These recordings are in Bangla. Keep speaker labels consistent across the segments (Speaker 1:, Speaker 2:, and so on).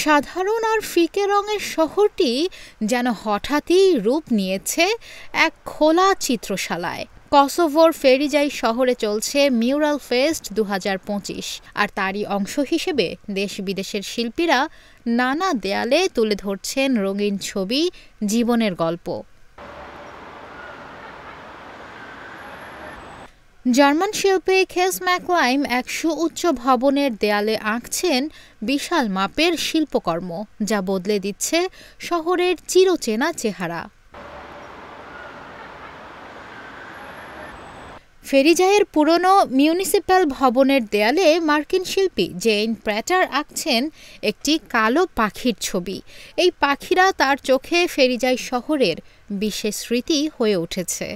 Speaker 1: সাধারণ আর ফিকে রঙের শহরটি যেন হঠাৎই রূপ নিয়েছে এক খোলা চিত্রশালায়। কসোভোর ফেরিজাই শহরে চলছে মিউরাল ফেস্ট ২০২৫, আর তারই অংশ হিসেবে দেশ বিদেশের শিল্পীরা নানা দেয়ালে তুলে ধরছেন রঙিন ছবি, জীবনের গল্প। জার্মান শিল্পী কেস ম্যাকলাইম এক সুউচ্চ ভবনের দেয়ালে আঁকছেন বিশাল মাপের শিল্পকর্ম, যা বদলে দিচ্ছে শহরের চিরচেনা চেহারা। ফেরিজাইয়ের পুরনো মিউনিসিপ্যাল ভবনের দেয়ালে মার্কিন শিল্পী জেইন প্র্যাটার আঁকছেন একটি কালো পাখির ছবি। এই পাখিরা তার চোখে ফেরিজাই শহরের বিশেষ স্মৃতি হয়ে উঠেছে।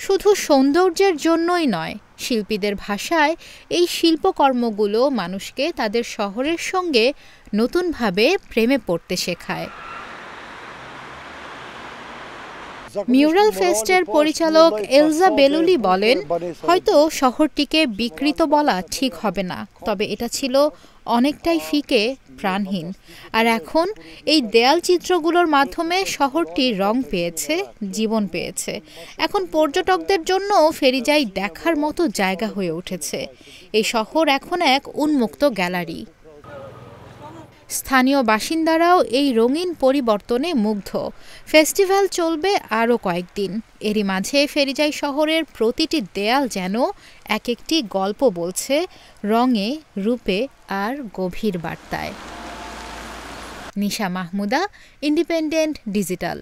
Speaker 1: শুধু সৌন্দর্যের জন্যই নয়, শিল্পীদের ভাষায় এই শিল্পকর্মগুলো মানুষকে তাদের শহরের সঙ্গে নতুনভাবে প্রেমে পড়তে শেখায়। মিউরাল ফেস্টের পরিচালক এলজা বেলুলি বলেন, হয়তো শহরটিকে বিকৃত বলা ঠিক হবে না, তবে এটা ছিল অনেকটাই ফিকে, প্রাণহীন। আর এখন এই দেয়াল চিত্রগুলোর মাধ্যমে শহরটি রং পেয়েছে, জীবন পেয়েছে। এখন পর্যটকদের জন্য ফেরিজাই দেখার মতো জায়গা হয়ে উঠেছে। এই শহর এখন এক উন্মুক্ত গ্যালারি। স্থানীয় বাসিন্দারাও এই রঙিন পরিবর্তনে মুগ্ধ। ফেস্টিভ্যাল চলবে আরও কয়েকদিন। এরই মাঝে ফেরিজাই শহরের প্রতিটি দেয়াল যেন এক একটি গল্প বলছে, রঙে, রূপে আর গভীর বার্তায়। নিশা মাহমুদা, ইন্ডিপেন্ডেন্ট ডিজিটাল।